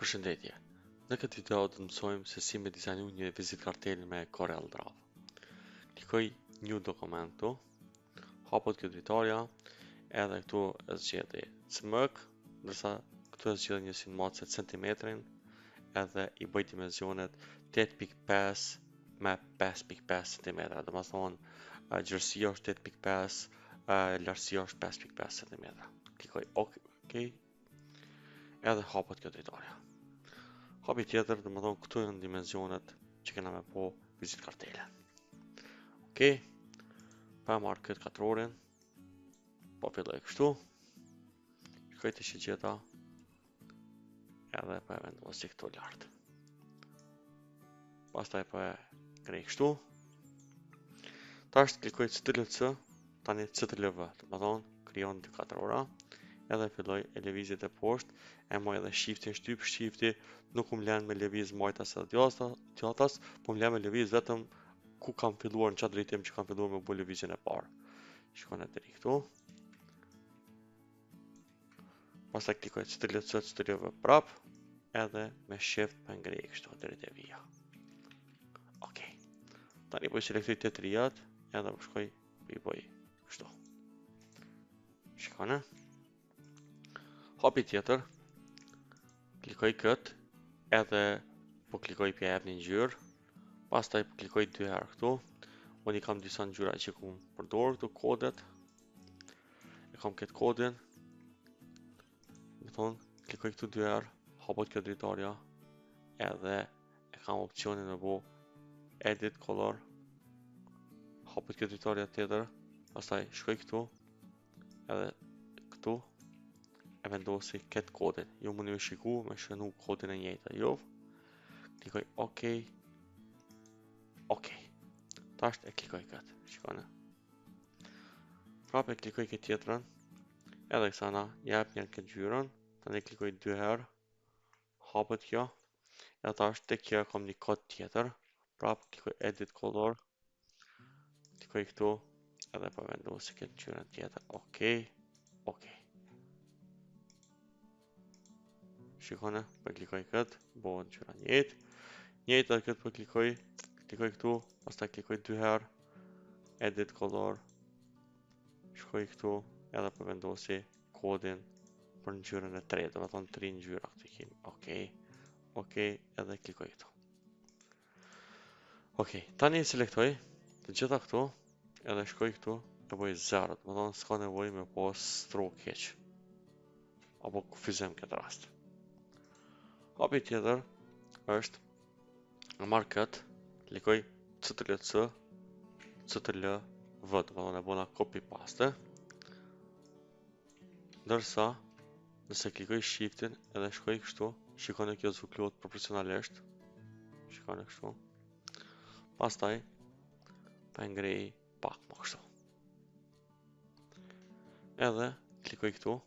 Përshëndetje. Në këtë video do të mësojmë se si me dizajnu një vizit kartel me Corel Draw. Klikoj New Documentu, hapot kjo dritarja, edhe këtu e zgjidhi cmk, ndërsa këtu e zgjidhi një sinmatse centimetrin, edhe i bëj dimensionet 8.5 me 5.5 cm. Do më thonë gjërësia është 8.5, lartësia është 5.5 cm. Klikoj OK, edhe hapot kjo dritarja. Hapi tjetër, dhe më thonë këtu janë dimensionet që kena me po vizit kartele. Ok, pa marrë këtë katrorin, po filloj kështu, shkoj të shigjeta, edhe pa e vendosi këtu lartë. Pastaj pa e grej kështu, tash klikoj CTRL-C, tani CTRL-V, dhe më thonë krijon të katrora, edhe filloj e lëvizjet e poshtë, e moj edhe shiftin shtyp, shifti nuk më lën me lëviz majtas e djathtas, po më lën me lëviz vetëm ku kam filluar, në çfarë drejtim që kam filluar me bu lëvizjen e parë. Shkon deri këtu. Pastaj klikoj CTRL-C, CTRL-V prap, edhe me shift pa ngrej kështu deri te vija. Okej. Tani po i selektoj tetërijat, edhe po shkoj i bëj kështu. Shikone. Hapi tjetër, klikoj këtë, edhe po klikoj për jep një ngjyrë, pastaj po klikoj 2 herë këtu, unë i kam disa ngjyra që ku përdor këtu kodet, e kam këtë kodin, më thonë, klikoj këtu 2 herë, hapot kjo dritarja, edhe e kam opcionin me bu edit color, hapot kjo dritarja tjetër, pastaj shkoj këtu, edhe këtu, e vendosi këtë kodin, ju mundi me shiku, me shënu kodin e njëjtë, jo, klikoj OK, OK, tash e klikoj këtë, shikone, prap e klikoj këtë tjetërën, edhe kësana, jep njërë këtë gjyrën, tani klikoj 2 herë, hapët kjo, edhe tash të kjo kam një kod tjetër, prap klikoj edit color, klikoj këtu, edhe po vendosi këtë gjyrën tjetër, OK, OK. Shikone, po klikoj këtë, bëhet gjyra njëjtë edhe këtë po klikoj këtu, pastaj klikoj 2 herë, edit color, shkoj këtu, edhe po vendosi kodin për ngjyrën e tretë, do të thonë 3 ngjyra këtu kemi. OK, edhe klikoj këtu. OK, tani selektoj të gjitha këtu, edhe shkoj këtu, e bëj 0, do të thonë s'ka nevojë me pas stroke hiç. Apo kufizim këtë rast. Hapi tjetër është në marrë këtë, klikoj CTRL-C, CTRL-V, të më e bona copy paste, ndërsa nëse klikoj shiftin edhe shkoj kështu, shikone kjo zhvuklohet proporcionalisht, shikone kështu, pastaj pa ngrej pak më kështu, edhe klikoj këtu,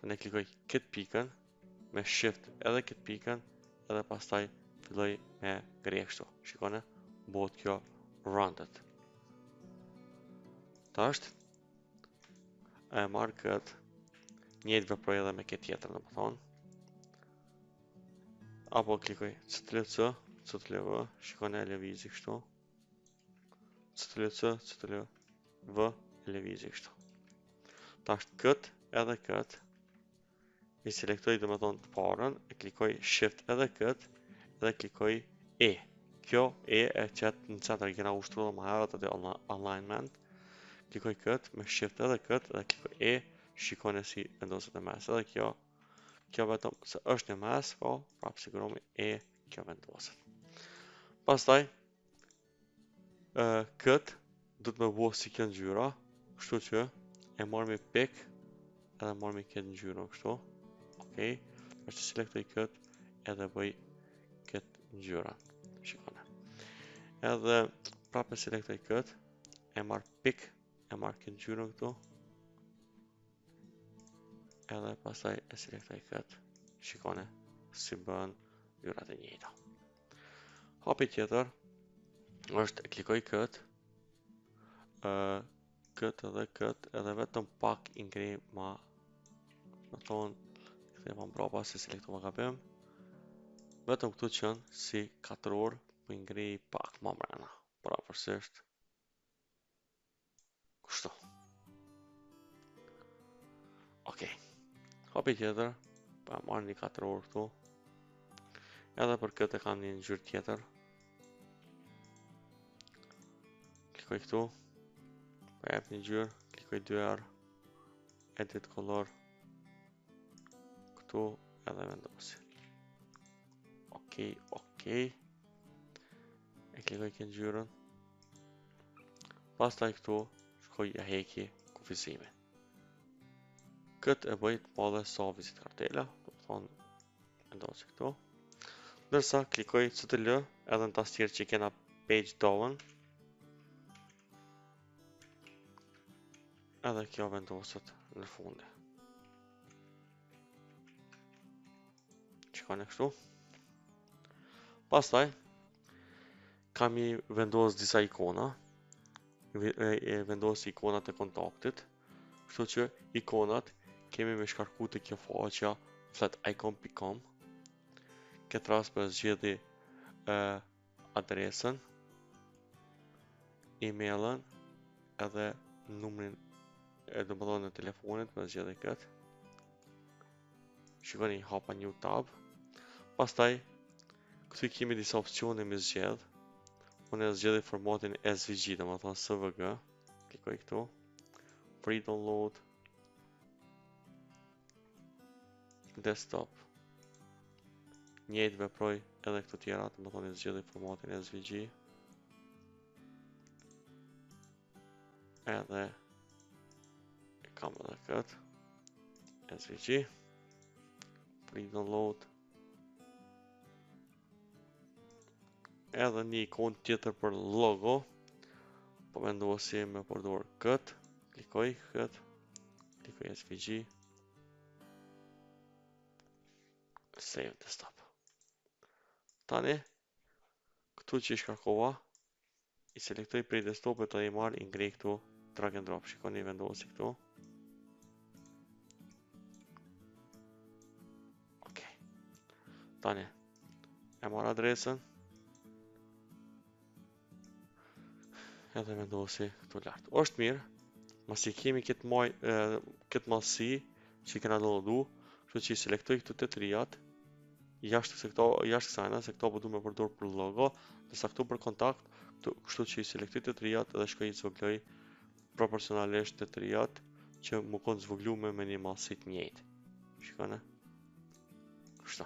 të ne klikoj këtë pikën, me shift edhe këtë pikën, edhe pastaj filloj me ngrej kështu, shikone, bëhet kjo rounded. Tasht, e marrë këtë, njëjtë veproj edhe me këtë tjetër, do më thonë, apo klikoj CTRL-C, CTRL-V, shikone e lëvizi kështu, CTRL-C, CTRL-V, e lëvizi kështu. Tasht këtë edhe këtë, i selektoj dhe me thonë të parën, e klikoj shift edhe këtë, edhe klikoj E. Kjo E e qëtë në centër, kena ushtru dhe më herët edhe alignment, klikoj këtë, me shift edhe këtë, edhe klikoj E, shikone si vendoset në mes, edhe kjo vetëm se është në mes, po, prapë siguromi E, kjo vendoset. Pastaj, këtë, du të me bo si kjo ngjyra, kështu që e marrë me pik, edhe marrë me këtë ngjyra kështu, ok, është të selektoj këtë, edhe bëj këtë ngjyra, shikone. Edhe prapë selektoj këtë, e marrë pik, e marrë këtë ngjyra këtu, edhe pastaj e selektoj këtë, shikone, si bën ngjyrat e njëjta. Hapi tjetër, është e klikoj këtë, këtë, edhe vetëm pak i ngrej ma, më thonë, kthejmë mbrapa se selektova gabim. Vetëm këtu qënë si 4 orë për ngri pak më mrena. Përësisht. Kështu. Okej. Hapi tjetër. Pa marrë një 4 orë këtu. Edhe për këtë e kam një ngjyrë tjetër. Klikoj këtu. Pa jep një ngjyrë. Klikoj 2 herë. Edit color. Këtu edhe vendosi. Okej. E klikoj këtë ngjyrën. Pastaj këtu shkoj e heki kufizimin. Këtë e bëj të madhe sa vizit kartela, do të thonë vendosi këtu. Ndërsa klikoj CTRL edhe në tastier që kena page down. Edhe kjo vendoset në fundi. Shikoni kështu. Pastaj kam i vendos disa ikona. Vendos ikonat e kontaktit. Kështu që ikonat kemi me shkarku të kjo faqja flaticon.com. Këtë rast për zgjidhi adresën, emailën edhe numrin e domethënë në telefonit për zgjidhi këtë. Shikoni hapa new tab. Pastaj këtu kemi disa opsione me zgjedh. Unë e zgjedhi formatin SVG, domethënë SVG. Klikoj këtu. Free download. Desktop. Njëjtë veproj edhe këto tjera, domethënë e zgjedhi formatin SVG. Edhe e kam edhe këtë. SVG. Free download. Edhe një ikon tjetër për logo. Po vendosi me përdor këtë. Klikoj këtë. Klikoj SVG. Save desktop. Tani, këtu që i shkarkova, i selektoj prej desktopit të i marrë i ngrej këtu drag and drop. Shikoni vendosi këtu. Okej. Tani, e marrë adresën. Edhe vendosi këtu lartë. Është mirë, masi kemi këtë mallësi që i kena downloadu, kështu që i selektoj këtu të trijat, jashtë kësajna, se këto po du me përdor për logo, dërsa këtu për kontakt, kështu që i selektoj të trijat edhe shkoj i zvogloj proporcionalisht të trijat, që mu konë zvoglume me një mallësi të njëjtë. Shikone. Kështu.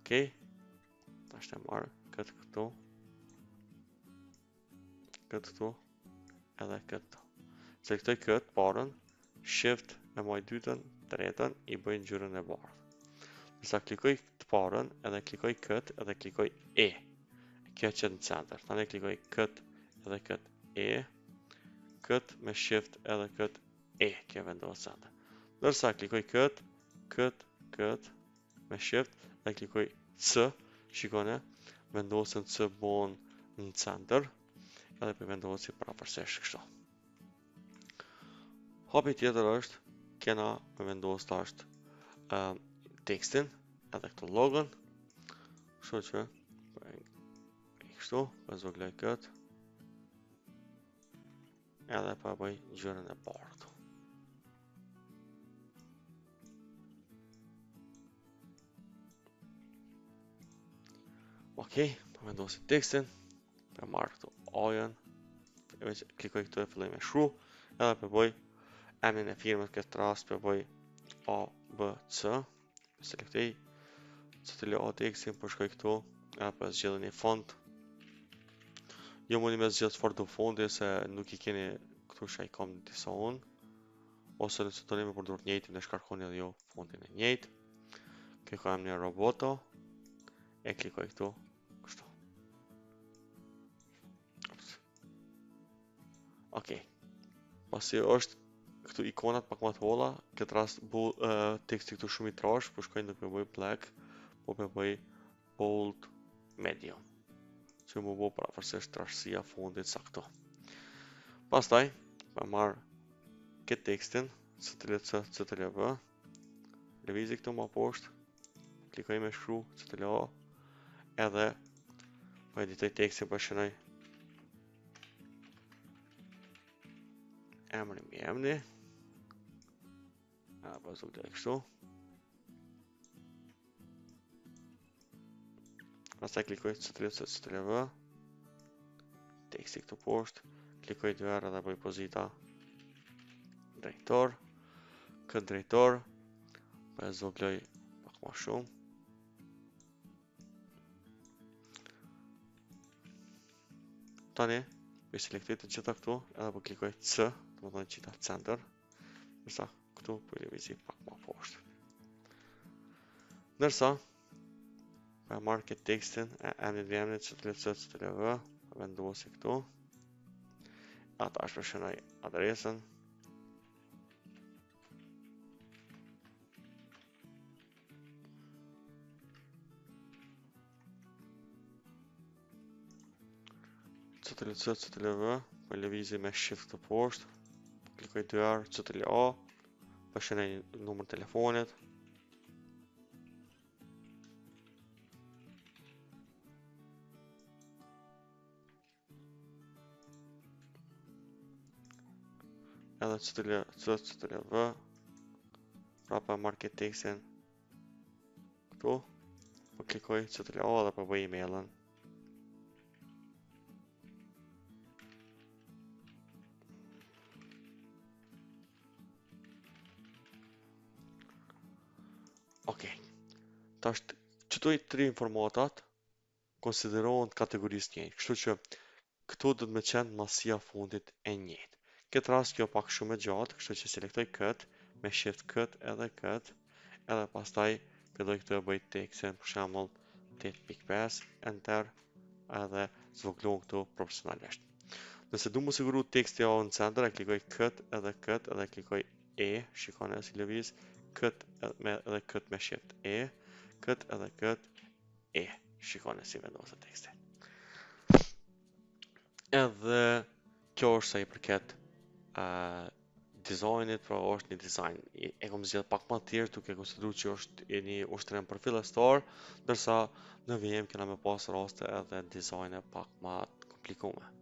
Okej. Ta shte marrë këtë këtu. Këtë këtu. Edhe këtë këtu. Selektoj këtë parën, shift e maj dytën, tretën, i bëj ngjyrën e bardhë. Nësa klikoj të parën, edhe klikoj këtë, edhe klikoj E. Kjo që në center. Tani klikoj këtë, edhe këtë E. Këtë me shift, edhe këtë E. Kjo vendohet center. Nërsa klikoj këtë, me shift, edhe klikoj C. Shikone, vendosën C bon në center. Edhe për vendohet si prapërsisht kështu. Hapi tjetër është, kena me vendos të është tekstin, edhe këtu logon. Kështu që, kështu, për zvogloj këtë. Edhe për bëj ngjyrën e bardhë. Okej, për vendosi tekstin, për marrë këtu ajën, klikoj këtu e filloj me shru, edhe për bëj emnin e firmës këtë rast, për bëj ABC, selektoj CTRL ATX-in, përshkoj këtu, edhe për zgjedhë një font. Jo mundi me zgjedhë fort do fondi, se nuk i keni këtu shaj kam në disa unë, ose nëse të një me përdur njëjtin, e shkarkoni edhe jo fondin e njëjt. Klikoj një roboto, e klikoj këtu, kështu. Okej. Pasi është këtu ikonat pak më të holla, këtë rast teksti këtu shumë i trash, po shkoj nuk me bëj black, po me bëj bold medium. Që më bëj prapërsisht trashësia fundit sa këto. Pastaj, me marr këtë tekstin, CTRL-C, CTRL-V, lëvizi këtu më poshtë, klikoj me shkru CTRL-A, edhe po editoj tekstin, po shënoj emri, po zgjidoj kështu. Pastaj klikoj CTRL-V, teksti këtu poshtë, klikoj dy herë dhe bëj pozita drejtor, këtë drejtor, po e zvogloj pak më shumë. Tani, po selektoj të gjitha këtu, edhe po klikoj C, do të thonë gjitha center, ndërsa këtu po i lëvizi pak më poshtë. Ndërsa, po e marr këtë tekstin e emrit CTRL-V, vendosi këtu. Ata është përshënoj adresën. CTRL-V, po lëvizi me shift të poshtë. Klikoj dy herë CTRL-A, përshënoj numër telefonit. Edhe CTRL-V, prapa marr këtë tekstin këtu, po klikoj CTRL-A dhe po bëj emailën. Ok, tash këto tri informatat konsiderohen kategorisë njëjtë, kështu që këtu do të më qenë masia fundit e njëjtë. Këtë rast kjo pak shumë e gjatë, kështu që selektoj këtë, me shift këtë, edhe pastaj filloj këtë e bëj tekstin, për shembull 8.5, enter, edhe zvogëlon këtu profesionalisht. Nëse du më siguru teksti o në center, e klikoj këtë, edhe klikoj E, shikoni si lëviz, këtë edhe këtë me shift E, këtë edhe këtë E, shikoni si vendosë teksti. Edhe kjo është sa i përket dizajnit, pra është një dizajn e kom zgjedh pak më të tjerë duke konsideruar që është një ushtrim për fillestar, ndërsa në VM kena me pas raste edhe dizajne pak më të komplikuara.